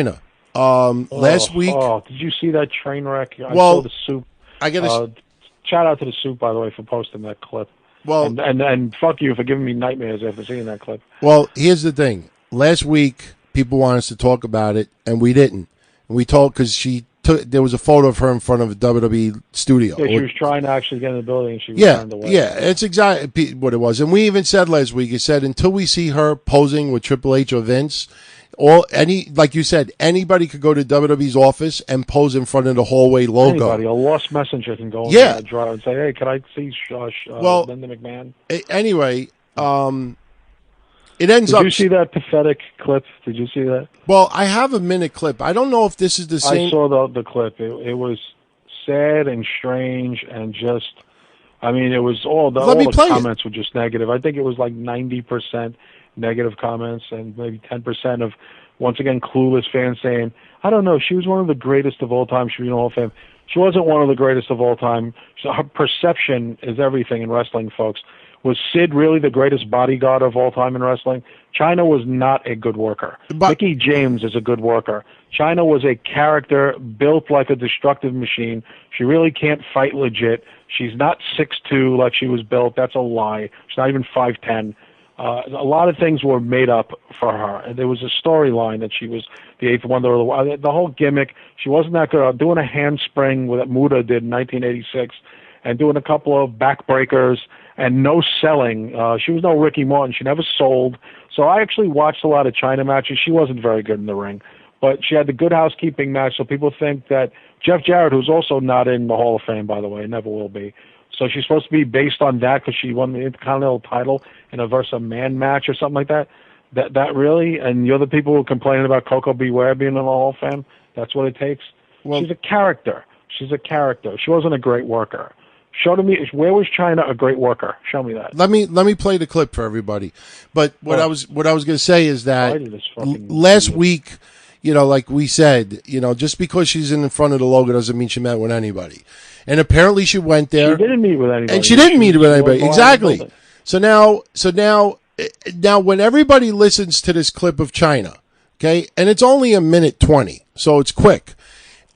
Chyna. Last week. Oh, did you see that train wreck? I Well, saw the soup. I got to. Shout out to the soup, by the way, for posting that clip. Well, and fuck you for giving me nightmares after seeing that clip. Well, here's the thing. Last week, people wanted us to talk about it, and we didn't. And we told because there was a photo of her in front of a WWE studio. Yeah, she was trying to actually get in the building, and she was turned away. Yeah, it's exactly what it was. And we even said last week, it said until we see her posing with Triple H or Vince, like you said, anybody could go to WWE's office and pose in front of the hallway logo. Anybody, a lost messenger can go in the drive and say, "Hey, can I see Linda McMahon?" Anyway, it ends up. Did you see that pathetic clip? Did you see that? Well, I have a minute clip. I don't know if this is the same. I saw the clip. It was sad and strange and just. I mean, it was all the comments were just negative. I think it was like 90% negative comments and maybe 10% of, once again, clueless fans saying, I don't know, she was one of the greatest of all time. She was in the Hall of Fame. She wasn't one of the greatest of all time. So her perception is everything in wrestling, folks. Was Sid really the greatest bodyguard of all time in wrestling? Chyna was not a good worker. Mickie James is a good worker. Chyna was a character built like a destructive machine. She really can't fight legit. She's not 6'2" like she was built. That's a lie. She's not even 5'10". A lot of things were made up for her. And there was a storyline that she was the eighth wonder of the world. The whole gimmick, she wasn't that good. Doing a handspring that Muda did in 1986 and doing a couple of backbreakers and no selling. She was no Ricky Morton. She never sold. So I actually watched a lot of Chyna matches. She wasn't very good in the ring. But she had the Good Housekeeping match, so people think that Jeff Jarrett, who's also not in the Hall of Fame, by the way, never will be. So she's supposed to be based on that because she won the Intercontinental title in a versus man match or something like that. That really? And you're the people who are complaining about Coco Beware being in the Hall of Fame? That's what it takes? Well, she's a character. She's a character. She wasn't a great worker. Show to me, where was Chyna a great worker? Show me that. Let me play the clip for everybody. But what I was going to say is that last week, like we said, just because she's in front of the logo doesn't mean she met with anybody. And apparently she went there. She didn't meet with anybody. And she didn't meet with anybody. Exactly. So now, when everybody listens to this clip of Chyna, okay, and it's only a minute 20, so it's quick.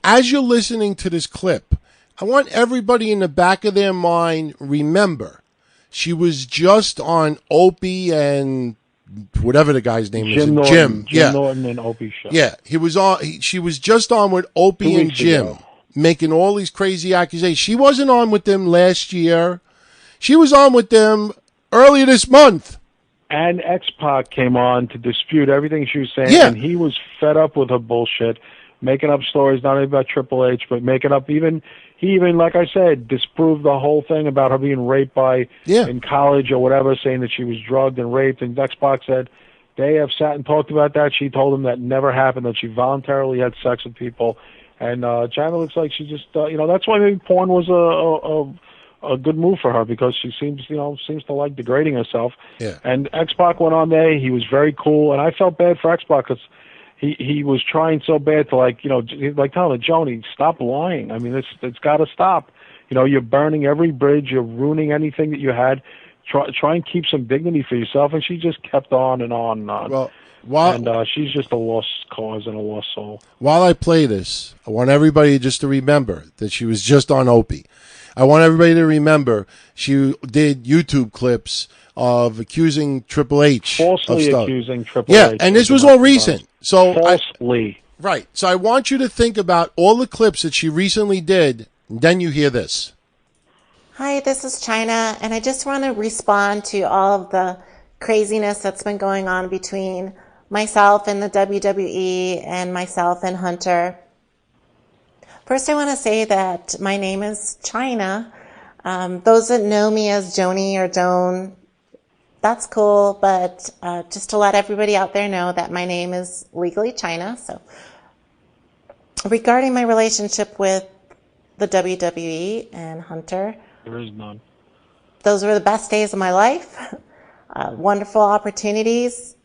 As you're listening to this clip, I want everybody in the back of their mind remember she was just on Opie and whatever the guy's name is. Jim Norton and Opie show. Yeah, he was on. She was just on with Opie and Jim, making all these crazy accusations. She wasn't on with them last year. She was on with them earlier this month. And X-Pac came on to dispute everything she was saying, and he was fed up with her bullshit, making up stories not only about Triple H, but making up he even, like I said, disproved the whole thing about her being raped in college or whatever, saying that she was drugged and raped. And X-Pac said they have sat and talked about that. She told him that never happened, that she voluntarily had sex with people. And Chyna looks like she just, that's why maybe porn was a good move for her, because she seems to like degrading herself. Yeah. And X-Pac went on there. He was very cool, and I felt bad for X-Pac because he was trying so bad to like telling her, Joni, stop lying. I mean, it's got to stop. You're burning every bridge. You're ruining anything that you had. Try and keep some dignity for yourself. And she just kept on and on and on. And she's just a lost cause and a lost soul. While I play this, I want everybody just to remember that she was just on Opie. I want everybody to remember she did YouTube clips of accusing Triple H falsely of stuff. Accusing Triple H. Yeah, and this was all recent. So falsely. Right. So I want you to think about all the clips that she recently did, and then you hear this. Hi, this is Chyna, and I just want to respond to all of the craziness that's been going on between myself and the WWE and myself and Hunter. First, I want to say that my name is Chyna. Those that know me as Joni or Joan, that's cool, but just to let everybody out there know that my name is legally Chyna. So, regarding my relationship with the WWE and Hunter, there is none. Those were the best days of my life, wonderful opportunities,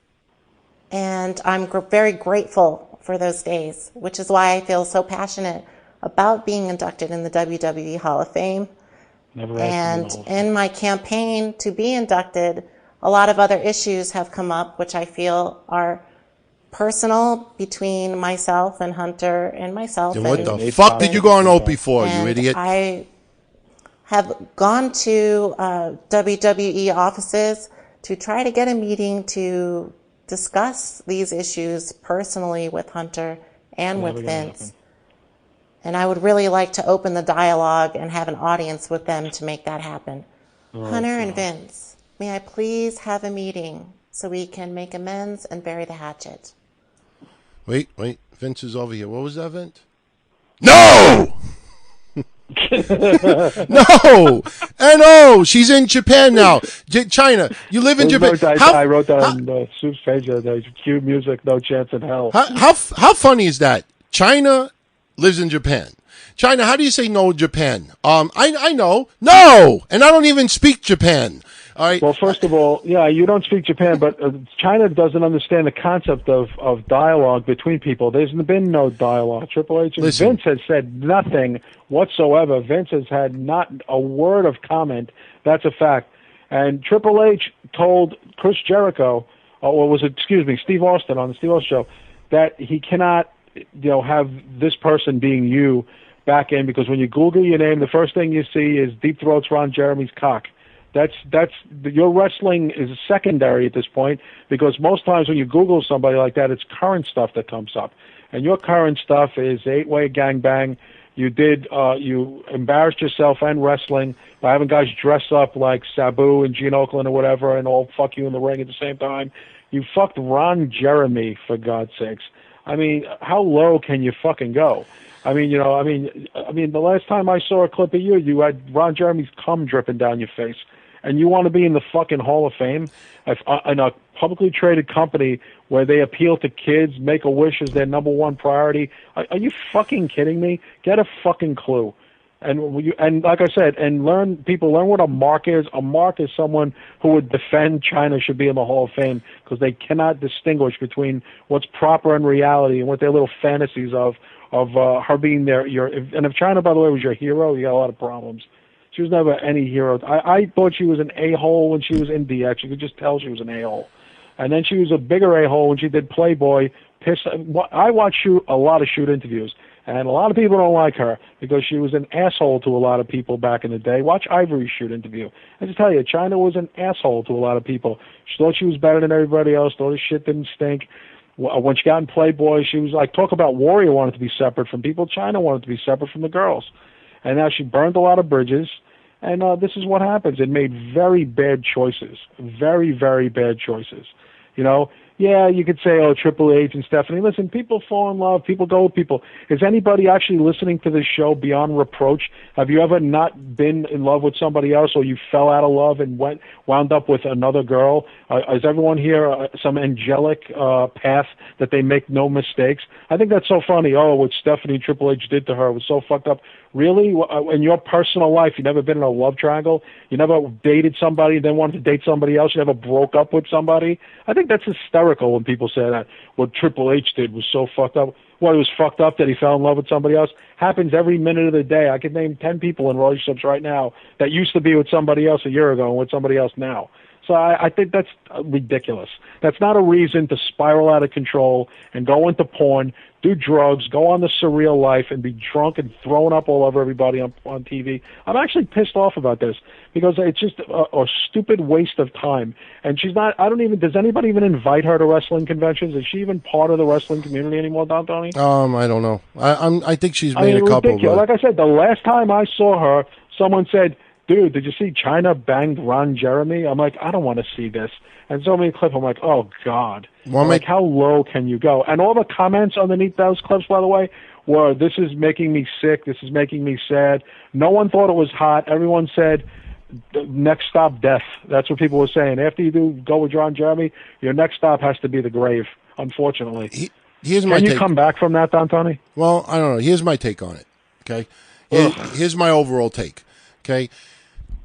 and I'm very grateful for those days, which is why I feel so passionate about being inducted in the WWE Hall of Fame. And in my campaign to be inducted, a lot of other issues have come up, which I feel are personal between myself and Hunter and myself. And what the fuck did you go on Opie for, you idiot? I have gone to WWE offices to try to get a meeting to discuss these issues personally with Hunter and with Vince. And I would really like to open the dialogue and have an audience with them to make that happen. Hunter and Vince, may I please have a meeting so we can make amends and bury the hatchet? Wait. Vince is over here. What was that, Vince? No! No! No! She's in Japan now. Chyna, you live in Japan. I wrote that on the Soup's page the other day. Cue music, no chance in hell. How funny is that? Chyna lives in Japan. Chyna, how do you say no Japan? I know. No! And I don't even speak Japan. All right. Well, first of all, yeah, you don't speak Japan, but Chyna doesn't understand the concept of dialogue between people. There's been no dialogue. Triple H and Vince has said nothing whatsoever. Vince has had not a word of comment. That's a fact. And Triple H told Chris Jericho, Steve Austin on the Steve Austin show, that he cannot, have this person being you back in, because when you Google your name, the first thing you see is Deep Throat's Ron Jeremy's cock. That's your wrestling is secondary at this point, because most times when you Google somebody like that, it's current stuff that comes up, and your current stuff is 8-way gangbang. You embarrassed yourself and wrestling by having guys dress up like Sabu and Gene Okerlund or whatever, and all fuck you in the ring at the same time. You fucked Ron Jeremy, for God's sakes. I mean, how low can you fucking go? I mean, the last time I saw a clip of you had Ron Jeremy's cum dripping down your face. And you want to be in the fucking Hall of Fame in a publicly traded company where they appeal to kids, Make-A-Wish is their number one priority? Are you fucking kidding me? Get a fucking clue. And like I said, and learn what a mark is. A mark is someone who would defend Chyna should be in the Hall of Fame, because they cannot distinguish between what's proper and reality and what their little fantasies of her being there. And if Chyna, by the way, was your hero, you got a lot of problems. She was never any hero. I thought she was an a-hole when she was in DX. You could just tell she was an a-hole. And then she was a bigger a-hole when she did Playboy. I watched a lot of shoot interviews, and a lot of people don't like her because she was an asshole to a lot of people back in the day. Watch Ivory's shoot interview. I just tell you, Chyna was an asshole to a lot of people. She thought she was better than everybody else, thought her shit didn't stink. When she got in Playboy, she was like, talk about Warrior wanted to be separate from people. Chyna wanted to be separate from the girls. And now she burned a lot of bridges, and this is what happens. It made very bad choices, very, very bad choices. Yeah, you could say, Triple H and Stephanie. Listen, people fall in love. People go with people. Is anybody actually listening to this show beyond reproach? Have you ever not been in love with somebody else, or you fell out of love and wound up with another girl? Is everyone here some angelic path that they make no mistakes? I think that's so funny. What Stephanie and Triple H did to her was so fucked up. Really? In your personal life, you never been in a love triangle? You never dated somebody and then wanted to date somebody else? You never broke up with somebody? I think that's hysterical when people say that. What Triple H did was so fucked up. What, it was fucked up that he fell in love with somebody else? Happens every minute of the day. I could name 10 people in relationships right now that used to be with somebody else a year ago and with somebody else now. So I think that's ridiculous. That's not a reason to spiral out of control and go into porn, do drugs, go on the surreal life, and be drunk and thrown up all over everybody on TV. I'm actually pissed off about this because it's just a stupid waste of time. And she's not. Does anybody even invite her to wrestling conventions? Is she even part of the wrestling community anymore, Don Tony? I don't know. I think she's made a couple. Ridiculous. Like I said, the last time I saw her, someone said, dude, did you see Chyna banged Ron Jeremy? I'm like, I don't want to see this. And so many clips, I'm like, oh, God. How low can you go? And all the comments underneath those clips, by the way, were, this is making me sick, this is making me sad. No one thought it was hot. Everyone said, next stop, death. That's what people were saying. After you go with Ron Jeremy, your next stop has to be the grave, unfortunately. Can you come back from that, Don Tony? Well, I don't know. Here's my take on it, okay? Here's my overall take, okay?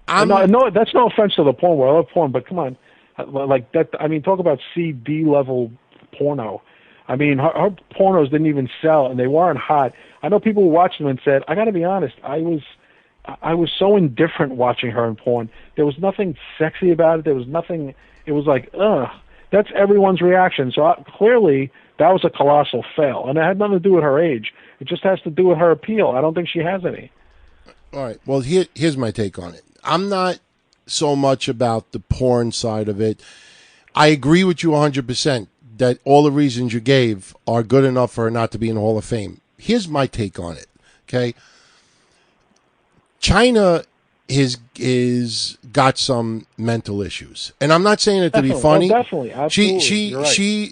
No, that's no offense to the porn world. I love porn, but come on. Like that, talk about CD level porno. Her pornos didn't even sell, and they weren't hot. I know people watched them and said, I got to be honest, I was so indifferent watching her in porn. There was nothing sexy about it. There was nothing. It was like, ugh. That's everyone's reaction. So clearly, that was a colossal fail. And it had nothing to do with her age. It just has to do with her appeal. I don't think she has any. All right. Well, here's my take on it. I'm not so much about the porn side of it. I agree with you 100% that all the reasons you gave are good enough for her not to be in the Hall of Fame. Here's my take on it, okay? Chyna is got some mental issues. And I'm not saying it to be funny. Definitely. Absolutely.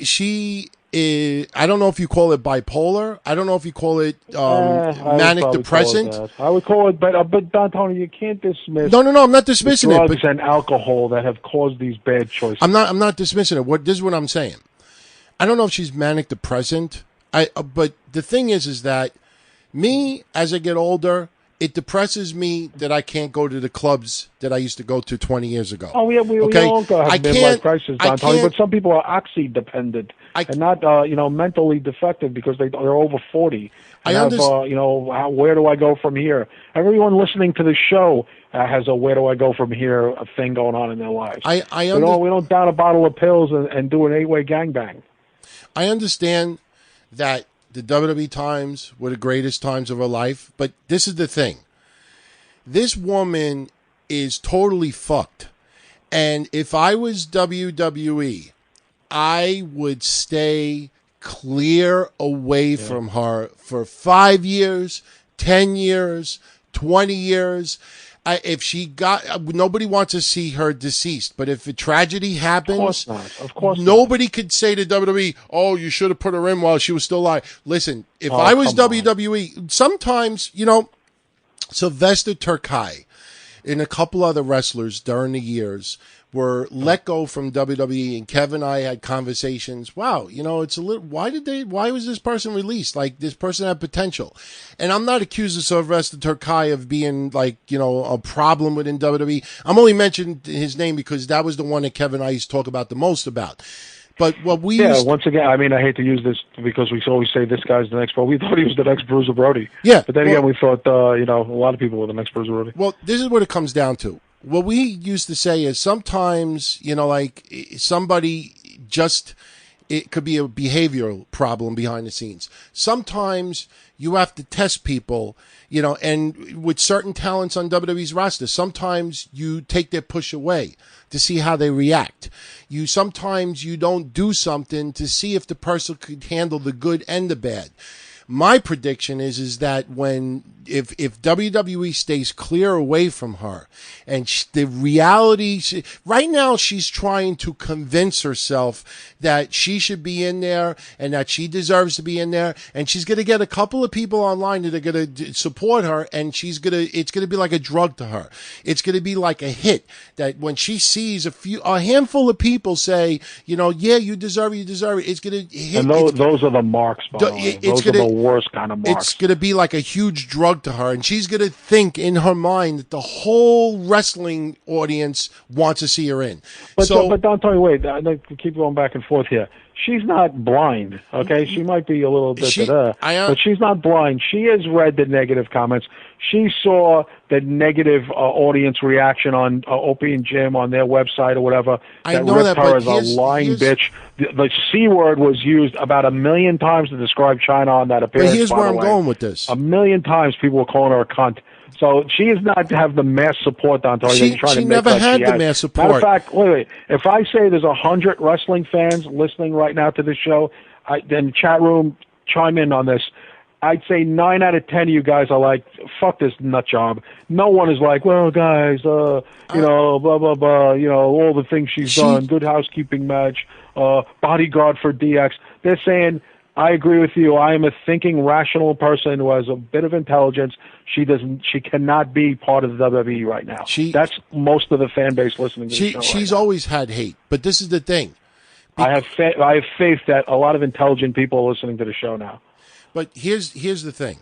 She I don't know if you call it bipolar. I don't know if you call it manic depressant. I would call it, but Don Tony, you can't dismiss. No, I'm not dismissing drugs it. Drugs and alcohol that have caused these bad choices. I'm not dismissing it. This is what I'm saying. I don't know if she's manic depressant. But the thing is that me, as I get older, it depresses me that I can't go to the clubs that I used to go to 20 years ago. Oh, yeah, we all have midlife crisis, Don Tony, but some people are oxy-dependent and not, mentally defective because they're over 40. And where do I go from here? Everyone listening to the show has a where do I go from here thing going on in their lives. We don't down a bottle of pills and do an 8-way gangbang. I understand that the WWE times were the greatest times of her life, but this is the thing. This woman is totally fucked. And if I was WWE, I would stay clear away from her for 5 years, 10 years, 20 years. If she nobody wants to see her deceased, but if a tragedy happens, of course nobody could say to WWE, "Oh, you should have put her in while she was still alive." Listen, if I was WWE, sometimes Sylvester Terkay and a couple other wrestlers during the years were let go from WWE, and Kevin and I had conversations. Wow, it's a little. Why was this person released? Like, this person had potential, and I'm not accusing Sylvester Terkay of being a problem within WWE. I'm only mentioning his name because that was the one that Kevin and I used to talk about the most about. But what we once again, I mean, I hate to use this because we always say this guy's the next, but we thought he was the next Bruiser Brody. Yeah, but then again, we thought a lot of people were the next Bruiser Brody. Well, this is what it comes down to. What we used to say is sometimes, somebody it could be a behavioral problem behind the scenes. Sometimes you have to test people, and with certain talents on WWE's roster, sometimes you take their push away to see how they react. Sometimes you don't do something to see if the person could handle the good and the bad. My prediction is that if WWE stays clear away from her, and the reality right now, she's trying to convince herself that she should be in there and that she deserves to be in there, and she's going to get a couple of people online that are going to support her, and it's going to be like a drug to her. It's going to be like a hit that when she sees a handful of people say, yeah, you deserve it, it's going to hit. And those are the marks, by the way. Those are the worst kind of marks. It's going to be like a huge drug to her, and she's going to think in her mind that the whole wrestling audience wants to see her in. But don't tell me, wait, I keep going back and forth here. She's not blind, okay? She might be a little bit, but she's not blind. She has read the negative comments. She saw the negative audience reaction on Opie and Jim on their website or whatever. That ripped her as a lying bitch. The C word was used about 1 million times to describe Chyna on that appearance. But here's where I'm going with this. 1 million times people were calling her a cunt. So she is not to have the mass support, Don Tony. She never had the mass support. Matter of fact, wait. If I say there's 100 wrestling fans listening right now to this show, then the chat room, chime in on this. I'd say 9 out of 10 of you guys are like, fuck this nut job. No one is like, well, guys, blah, blah, blah, all the things she's done, good housekeeping match, bodyguard for DX. They're saying, I agree with you. I am a thinking, rational person who has a bit of intelligence. She cannot be part of the WWE right now. That's most of the fan base listening to the show. She's always had hate, but this is the thing. I have faith that a lot of intelligent people are listening to the show now. But here's the thing.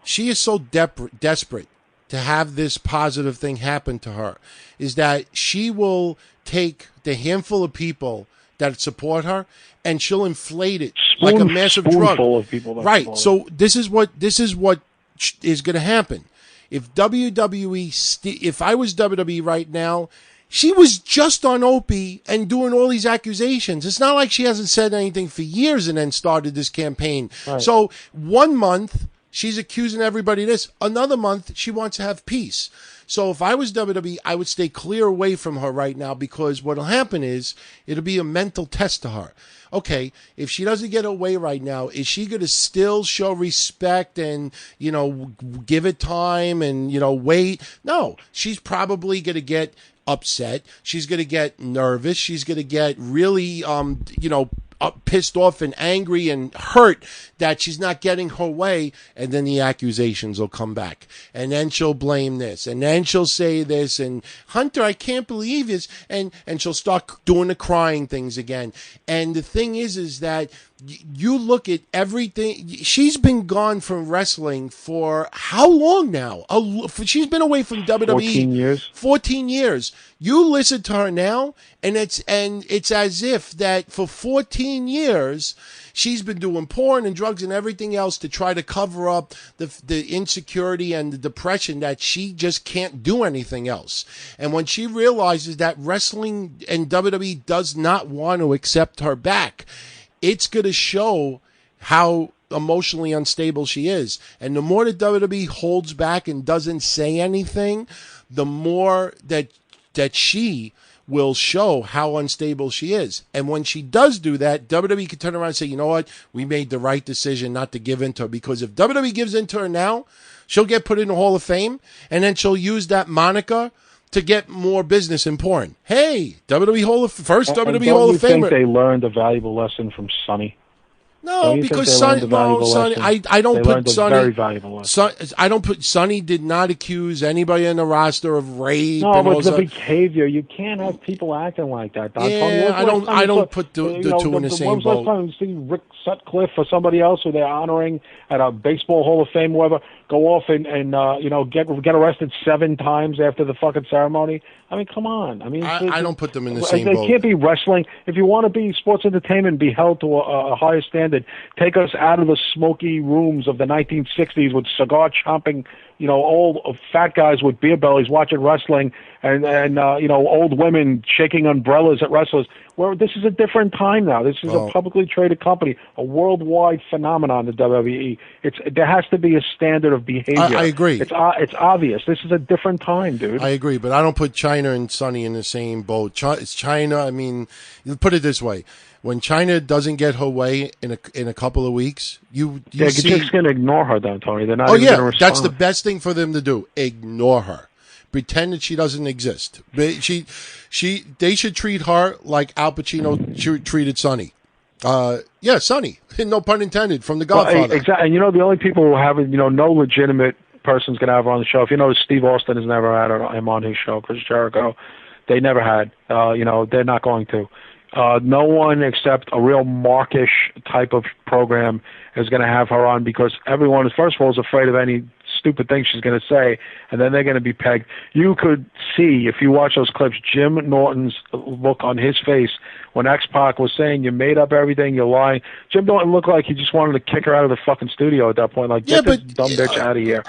She is so desperate to have this positive thing happen to her, is that she will take the handful of people that support her and she'll inflate it like a massive drug. Of people that right. So this is what is going to happen. If WWE, if I was WWE right now, She was just on Opie and doing all these accusations. It's not like she hasn't said anything for years and then started this campaign. Right. So 1 month, she's accusing everybody of this. Another month, she wants to have peace. So if I was WWE, I would stay clear away from her right now, because what'll happen is it'll be a mental test to her. Okay, if she doesn't get her way right now, is she going to still show respect and, give it time and, wait? No, she's probably going to get upset. She's going to get nervous. She's going to get really, pissed off and angry and hurt that she's not getting her way, and then the accusations will come back, and then she'll blame this, and then she'll say this, and Hunter, I can't believe this, and she'll start doing the crying things again. And the thing is that you look at everything. She's been gone from wrestling for how long now? She's been away from WWE 14 years. 14 years. You listen to her now, and it's as if that for 14 years she's been doing porn and drugs and everything else to try to cover up the insecurity and the depression that she just can't do anything else. And when she realizes that wrestling and WWE does not want to accept her back, it's going to show how emotionally unstable she is. And the more that WWE holds back and doesn't say anything, the more that she will show how unstable she is. And when she does do that, WWE can turn around and say, you know what? We made the right decision not to give in to her. Because if WWE gives in to her now, she'll get put in the Hall of Fame, and then she'll use that moniker to get more business in porn. Hey, WWE Hall of Famer. Don't you think they learned a valuable lesson from Sonny? No, because Sonny, I don't put Sonny. Very valuable lesson. I don't put Sonny. Did not accuse anybody in the roster of rape. No, but the behavior. You can't have people acting like that. Yeah, I don't put the two in the same boat. Last time you see Rick Sutcliffe or somebody else who they're honoring at a baseball Hall of Fame, whatever, go off and get arrested 7 times after the fucking ceremony? I mean, come on. I mean, I don't put them in the same boat. They can't be wrestling. If you want to be sports entertainment, be held to a higher standard. Take us out of the smoky rooms of the 1960s with cigar chomping, old fat guys with beer bellies watching wrestling, and old women shaking umbrellas at wrestlers. Where this is a different time now. This is a publicly traded company, a worldwide phenomenon. The WWE. There has to be a standard of behavior. I agree. It's obvious. This is a different time, dude. I agree, but I don't put Chyna and Sonny in the same boat. It's Chyna. I mean, put it this way. When Chyna doesn't get her way in a couple of weeks, they're just going to ignore her, though, Tony. They're not even going to respond. That's the best thing for them to do. Ignore her. Pretend that she doesn't exist. They should treat her like Al Pacino treated Sonny. Sonny. No pun intended. From The Godfather. Well, exactly. And the only people who have no legitimate person's going to have her on the show. If you notice, Steve Austin has never had him on his show. Chris Jericho, they never had. They're not going to. No one except a real markish type of program is going to have her on, because everyone, first of all, is afraid of any stupid thing she's going to say, and then they're going to be pegged. You could see, if you watch those clips, Jim Norton's look on his face when X-Pac was saying, you made up everything, you're lying. Jim Norton looked like he just wanted to kick her out of the fucking studio at that point. Like, get this dumb bitch out of here.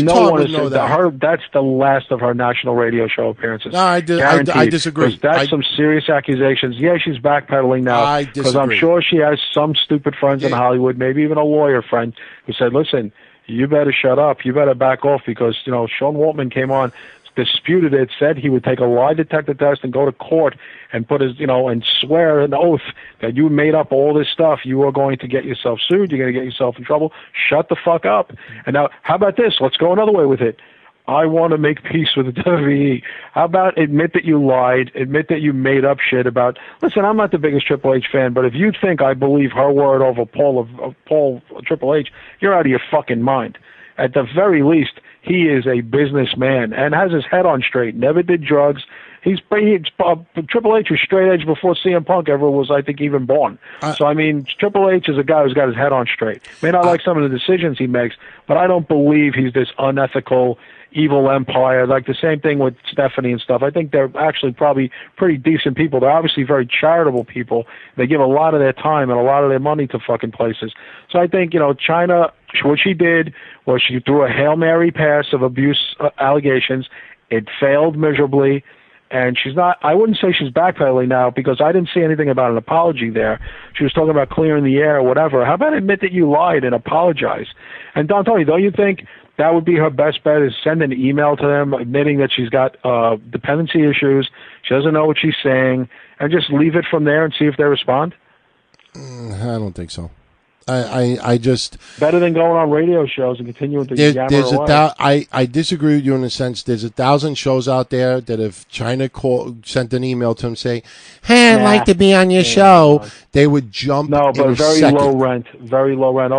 No one is that. That's the last of her national radio show appearances. No, I disagree. That's some serious accusations. Yeah, she's backpedaling now, because I'm sure she has some stupid friends in Hollywood, maybe even a lawyer friend, who said, listen, you better shut up. You better back off, because, Sean Waltman came on, disputed it, said he would take a lie detector test and go to court and put his, and swear an oath that you made up all this stuff. You are going to get yourself sued. You're going to get yourself in trouble. Shut the fuck up. And now, how about this? Let's go another way with it. I want to make peace with the WWE. How about admit that you lied, admit that you made up shit about, listen, I'm not the biggest Triple H fan, but if you think I believe her word over Paul Triple H, you're out of your fucking mind. At the very least, he is a businessman and has his head on straight, never did drugs. Triple H was straight edge before CM Punk ever was, I think, even born. So, I mean, Triple H is a guy who's got his head on straight. May not like some of the decisions he makes, but I don't believe he's this unethical, evil empire. Like the same thing with Stephanie and stuff. I think they're actually probably pretty decent people. They're obviously very charitable people. They give a lot of their time and a lot of their money to fucking places. So I think, Chyna, what she did was she threw a Hail Mary pass of abuse allegations. It failed miserably. And she's not, I wouldn't say she's backpedaling now because I didn't see anything about an apology there. She was talking about clearing the air or whatever. How about admit that you lied and apologize? And Don Tony, don't you think that would be her best bet, is send an email to them admitting that she's got dependency issues, she doesn't know what she's saying, and just leave it from there and see if they respond? I don't think so. I just better than going on radio shows and continuing to yammer away. I disagree with you in a sense. There's 1,000 shows out there that if Chyna sent an email to him saying, "Hey, I'd like to be on your show," they would jump. No, but in a very second. low rent. Very low rent.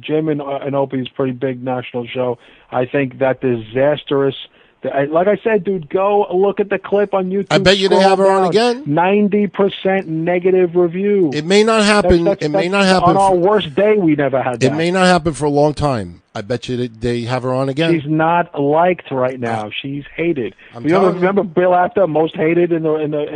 Jim and Opie's pretty big national show. I think that disastrous. Like I said, dude, go look at the clip on YouTube. I bet you they have her on again. 90% negative review. It may not happen. It may not happen on our worst day. We never had that. It may not happen for a long time. I bet you they have her on again. She's not liked right now. She's hated. Remember Bill Apter, most hated in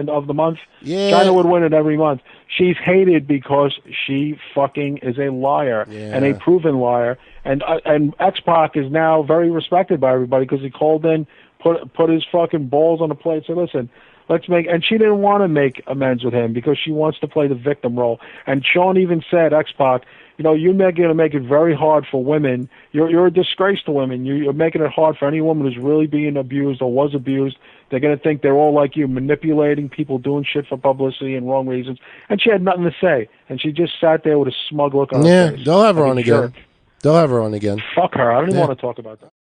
of the month. Yeah, Chyna would win it every month. She's hated because she fucking is a liar and a proven liar. And X-Pac is now very respected by everybody because he called in, put his fucking balls on the plate, and said, listen, let's make, and she didn't want to make amends with him because she wants to play the victim role. And Sean even said, X-Pac, you're going to make it very hard for women. You're a disgrace to women. You're making it hard for any woman who's really being abused or was abused. They're going to think they're all like you, manipulating people, doing shit for publicity and wrong reasons. And she had nothing to say. And she just sat there with a smug look on her face. Yeah, they'll have her on again. They'll have her on again. Fuck her. I don't even want to talk about that.